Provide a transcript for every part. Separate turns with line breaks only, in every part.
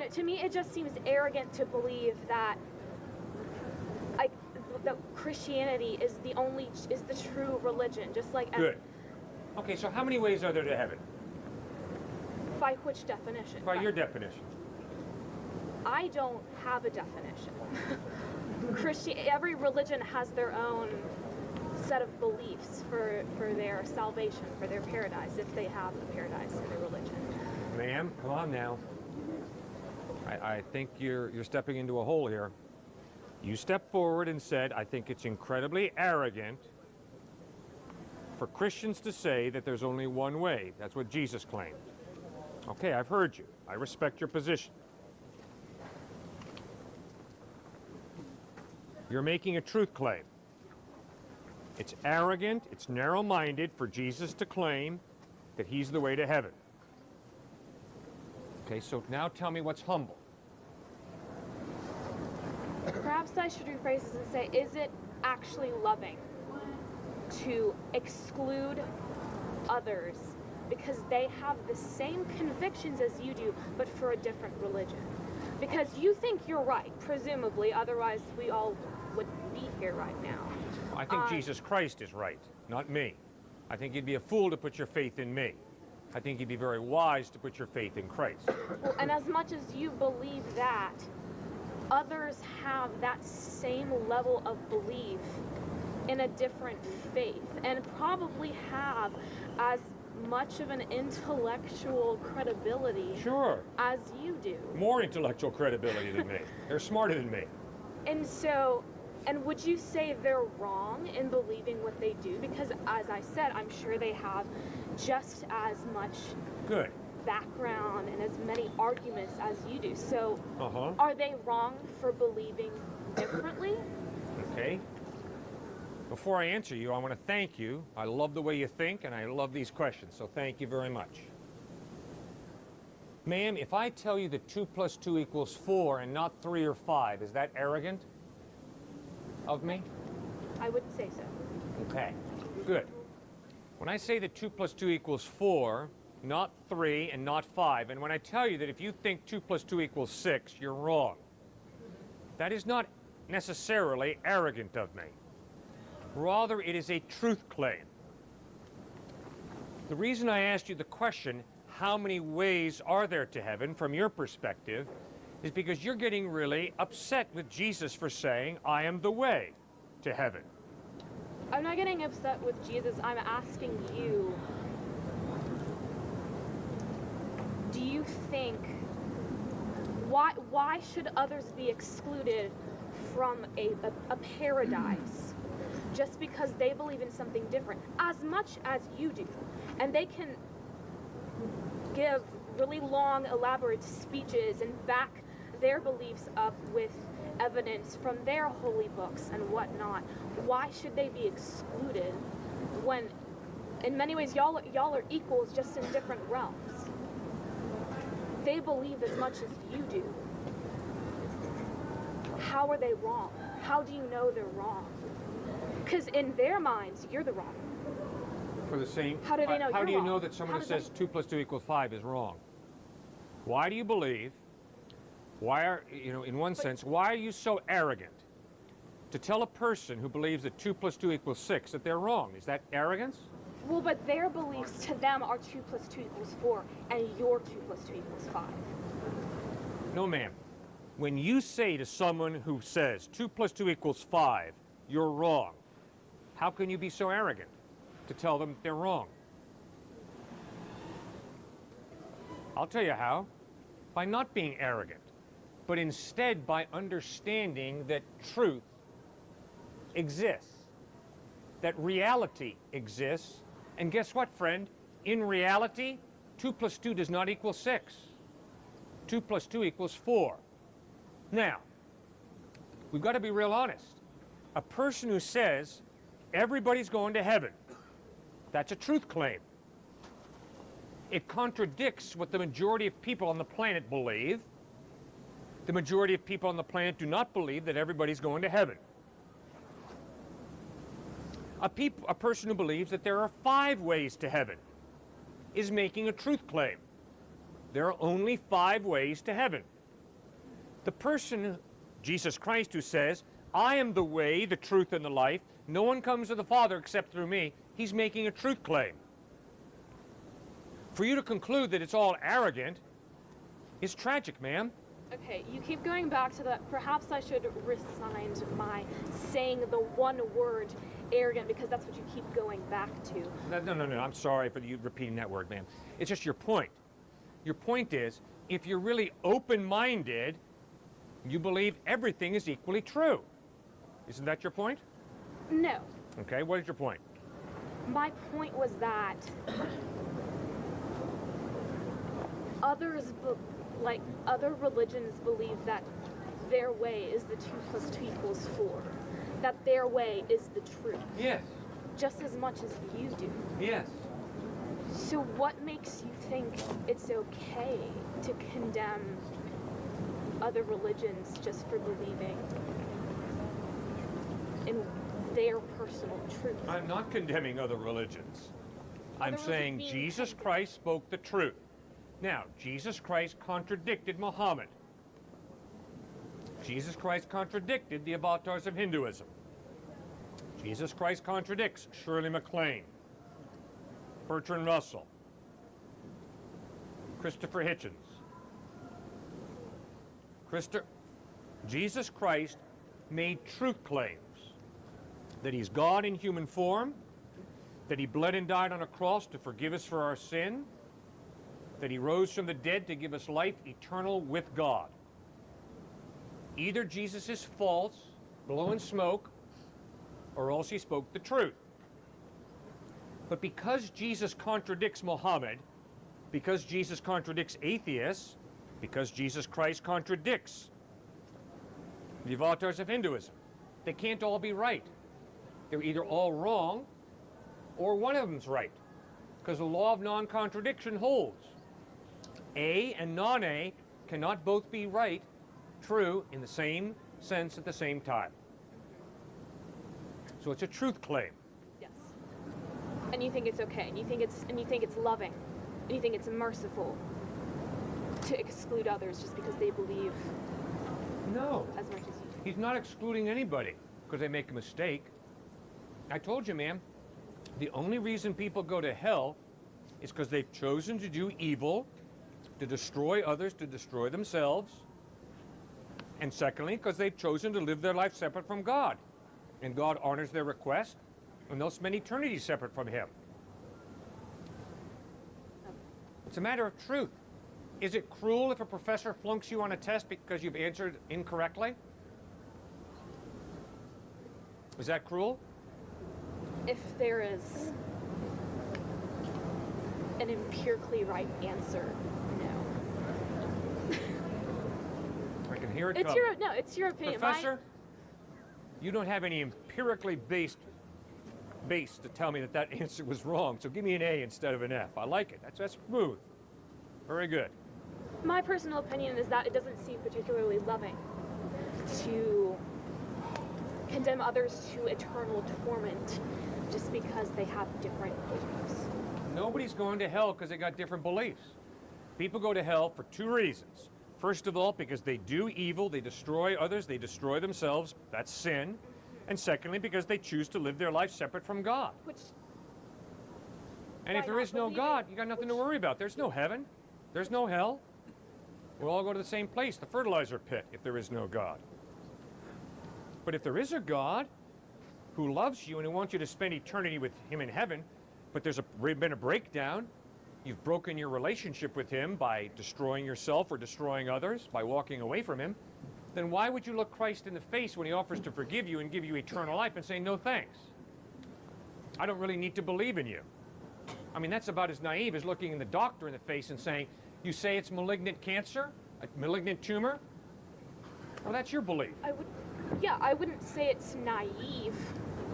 know, to me it just seems arrogant to believe that that Christianity is the true religion, just like...
Good. Okay, so how many ways are there to heaven?
By which definition?
By your definition.
I don't have a definition. Every religion has their own set of beliefs for their salvation, for their paradise, if they have a paradise in their religion.
Ma'am, come on now. I think you're stepping into a hole here. You stepped forward and said, I think it's incredibly arrogant for Christians to say that there's only one way. That's what Jesus claimed. Okay, I've heard you. I respect your position. You're making a truth claim. It's arrogant, it's narrow-minded for Jesus to claim that he's the way to heaven. Okay, so now tell me what's humble.
Perhaps I should rephrase this and say, is it actually loving to exclude others because they have the same convictions as you do, but for a different religion? Because you think you're right, presumably, otherwise we all would be here right now.
I think Jesus Christ is right, not me. I think you'd be a fool to put your faith in me. I think you'd be very wise to put your faith in Christ.
Well, and as much as you believe that, others have that same level of belief in a different faith and probably have as much of an intellectual credibility as you do.
More intellectual credibility than me. They're smarter than me.
And so, and would you say they're wrong in believing what they do? Because as I said, I'm sure they have just as much background and as many arguments as you do. So are they wrong for believing differently?
Okay. Before I answer you, I want to thank you. I love the way you think, and I love these questions, so thank you very much. Ma'am, if I tell you that 2 + 2 = 4 and not 3 or 5, is that arrogant of me?
I wouldn't say so.
Okay, good. When I say that 2 + 2 = 4, not 3 and not 5, and when I tell you that if you think 2 + 2 = 6, you're wrong, that is not necessarily arrogant of me. Rather, it is a truth claim. The reason I asked you the question, how many ways are there to heaven, from your perspective, is because you're getting really upset with Jesus for saying, I am the way to heaven.
I'm not getting upset with Jesus. I'm asking you, do you think, why should others be excluded from a paradise just because they believe in something different, as much as you do? And they can give really long, elaborate speeches and back their beliefs up with evidence from their holy books and whatnot. Why should they be excluded when, in many ways, y'all are equals, just in different realms? They believe as much as you do. How are they wrong? How do you know they're wrong? Because in their minds, you're the wrong.
For the same.
How do they know?
How do you know that someone who says 2 + 2 = 5 is wrong? Why do you believe? Why are in one sense? Why are you so arrogant to tell a person who believes that 2 + 2 = 6 that they're wrong? Is that arrogance?
Well, but their beliefs to them are 2 + 2 = 4, and your 2 + 2 = 5.
No, ma'am. When you say to someone who says 2 + 2 = 5, you're wrong, how can you be so arrogant to tell them they're wrong? I'll tell you how. By not being arrogant, but instead by understanding that truth exists, that reality exists, and guess what, friend? In reality, 2 + 2 does not equal 6. 2 + 2 = 4. Now, we've got to be real honest. A person who says everybody's going to heaven, that's a truth claim. It contradicts what the majority of people on the planet believe. The majority of people on the planet do not believe that everybody's going to heaven. A person who believes that there are 5 ways to heaven is making a truth claim. There are only 5 ways to heaven. The person, Jesus Christ, who says, I am the way, the truth, and the life, no one comes to the Father except through me, he's making a truth claim. For you to conclude that it's all arrogant is tragic, ma'am.
Okay, you keep going back to that. Perhaps I should resign my saying the one word arrogant, because that's what you keep going back to.
No. I'm sorry for you repeating that word, ma'am. It's just your point. Your point is, if you're really open-minded, you believe everything is equally true. Isn't that your point?
No.
Okay, what is your point?
My point was that other religions believe that their way is the 2 + 2 = 4. That their way is the truth.
Yes.
Just as much as you do.
Yes.
So what makes you think it's okay to condemn other religions just for believing in their personal truth?
I'm not condemning other religions. I'm
Other
saying
religions being
Jesus
condemned.
Christ spoke the truth. Now, Jesus Christ contradicted Muhammad. Jesus Christ contradicted the avatars of Hinduism. Jesus Christ contradicts Shirley MacLaine, Bertrand Russell, Christopher Hitchens. Jesus Christ made truth claims that he's God in human form, that he bled and died on a cross to forgive us for our sin, that he rose from the dead to give us life eternal with God. Either Jesus is false, blowing smoke, or else he spoke the truth. But because Jesus contradicts Muhammad, because Jesus contradicts atheists, because Jesus Christ contradicts the avatars of Hinduism, they can't all be right. They're either all wrong or one of them's right, because the law of non-contradiction holds. A and non-A cannot both be right, true, in the same sense at the same time. So it's a truth claim.
Yes. And you think it's okay, and you think it's loving, and you think it's merciful to exclude others just because they believe
No.
as much as you do.
He's not excluding anybody because they make a mistake. I told you, ma'am, the only reason people go to hell is because they've chosen to do evil, to destroy others, to destroy themselves, and secondly, because they've chosen to live their life separate from God. And God honors their request, and they'll spend eternity separate from him. It's a matter of truth. Is it cruel if a professor flunks you on a test because you've answered incorrectly? Is that cruel?
If there is an empirically right answer, no.
I can hear it
It's
coming.
it's your opinion.
Professor, you don't have any empirically based base to tell me that that answer was wrong, so give me an A instead of an F. I like it. That's smooth. Very good.
My personal opinion is that it doesn't seem particularly loving to condemn others to eternal torment just because they have different beliefs.
Nobody's going to hell because they got different beliefs. People go to hell for two reasons. First of all, because they do evil, they destroy others, they destroy themselves. That's sin. And secondly, because they choose to live their life separate from God. And if there is no God, you got nothing to worry about. There's no heaven. There's no hell. We'll all go to the same place, the fertilizer pit, if there is no God. But if there is a God who loves you and who wants you to spend eternity with him in heaven, but there's been a breakdown, you've broken your relationship with him by destroying yourself or destroying others, by walking away from him, then why would you look Christ in the face when he offers to forgive you and give you eternal life and say, no thanks? I don't really need to believe in you. I mean, that's about as naive as looking the doctor in the face and saying, you say it's malignant cancer, a malignant tumor? Well, that's your belief.
I wouldn't say it's naive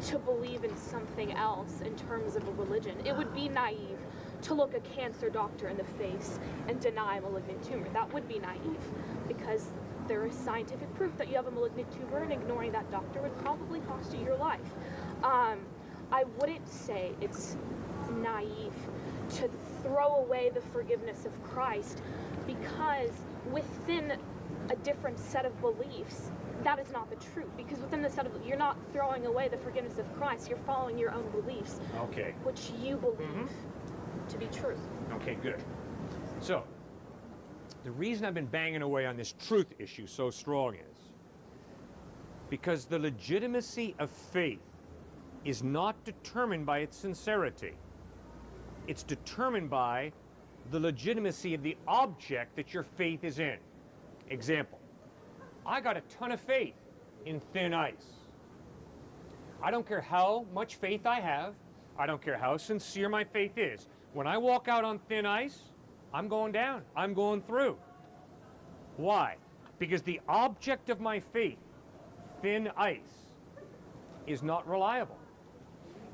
to believe in something else in terms of a religion. It would be naive to look a cancer doctor in the face and deny a malignant tumor. That would be naive because there is scientific proof that you have a malignant tumor, and ignoring that doctor would probably cost you your life. I wouldn't say it's naive to throw away the forgiveness of Christ because within a different set of beliefs, that is not the truth. Because within the set of, you're not throwing away the forgiveness of Christ. You're following your own beliefs,
Okay.
which you believe to be true.
Okay, good. So, the reason I've been banging away on this truth issue so strong is because the legitimacy of faith is not determined by its sincerity. It's determined by the legitimacy of the object that your faith is in. Example, I got a ton of faith in thin ice. I don't care how much faith I have. I don't care how sincere my faith is. When I walk out on thin ice, I'm going down. I'm going through. Why? Because the object of my faith, thin ice, is not reliable.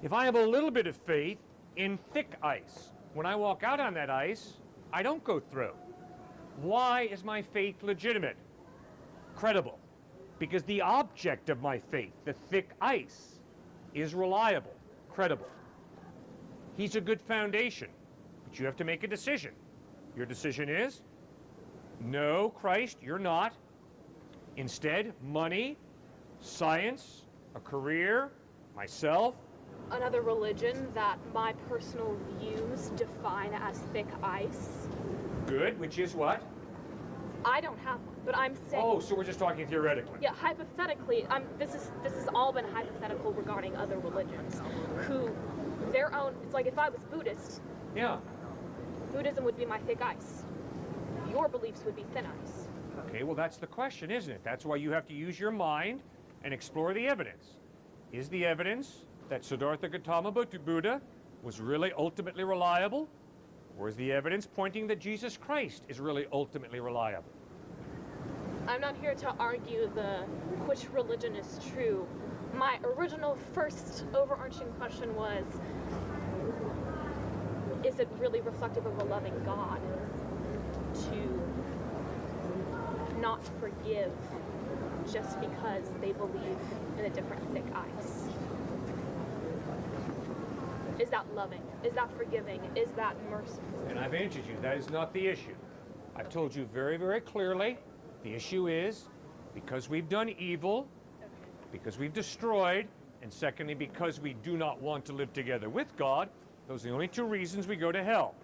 If I have a little bit of faith in thick ice, when I walk out on that ice, I don't go through. Why is my faith legitimate? Credible. Because the object of my faith, the thick ice, is reliable, credible. He's a good foundation, but you have to make a decision. Your decision is, no, Christ, you're not. Instead, money, science, a career, myself.
Another religion that my personal views define as thick ice.
Good, which is what?
I don't have one, but I'm saying.
Oh, so we're just talking theoretically.
Yeah, hypothetically, this has all been hypothetical regarding other religions, who their own. It's like if I was Buddhist.
Yeah.
Buddhism would be my thick ice. Your beliefs would be thin ice.
Okay, well that's the question, isn't it? That's why you have to use your mind and explore the evidence. Is the evidence that Siddhartha Gautama Buddha was really ultimately reliable? Or is the evidence pointing that Jesus Christ is really ultimately reliable?
I'm not here to argue which religion is true. My original first overarching question was, is it really reflective of a loving God to not forgive just because they believe in a different thick ice? Is that loving? Is that forgiving? Is that merciful?
And I've answered you, that is not the issue. I've told you very, very clearly, the issue is because we've done evil, because we've destroyed, and secondly, because we do not want to live together with God. Those are the only two reasons we go to hell.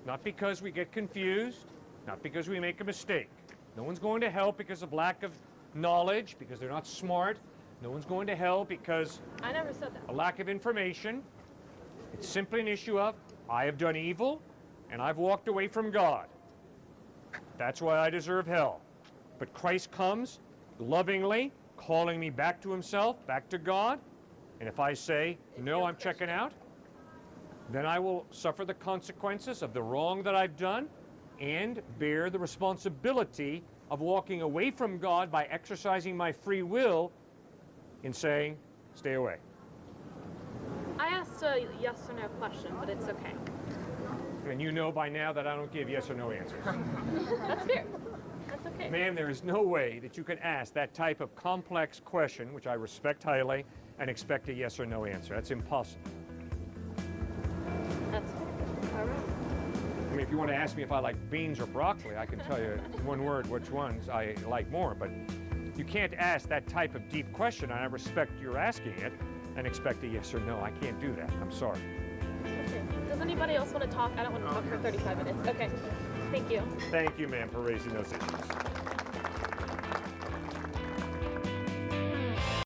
Not because we get confused, not because we make a mistake. No one's going to hell because of lack of knowledge, because they're not smart. No one's going to hell because
I never said that.
a lack of information. It's simply an issue of, I have done evil, and I've walked away from God. That's why I deserve hell. But Christ comes lovingly, calling me back to himself, back to God. And if I say, no, I'm checking out, then I will suffer the consequences of the wrong that I've done and bear the responsibility of walking away from God by exercising my free will in saying, stay away.
I asked a yes or no question, but it's okay.
And you know by now that I don't give yes or no answers.
That's fair. That's okay.
Ma'am, there is no way that you can ask that type of complex question, which I respect highly, and expect a yes or no answer. That's impossible.
That's fair. All right.
I mean, if you want to ask me if I like beans or broccoli, I can tell you in one word which ones I like more, but you can't ask that type of deep question, and I respect your asking it, and expect a yes or no. I can't do that. I'm sorry.
Okay. Does anybody else want to talk? I don't want to talk for 35 minutes. Okay. Thank you.
Thank you, ma'am, for raising those issues.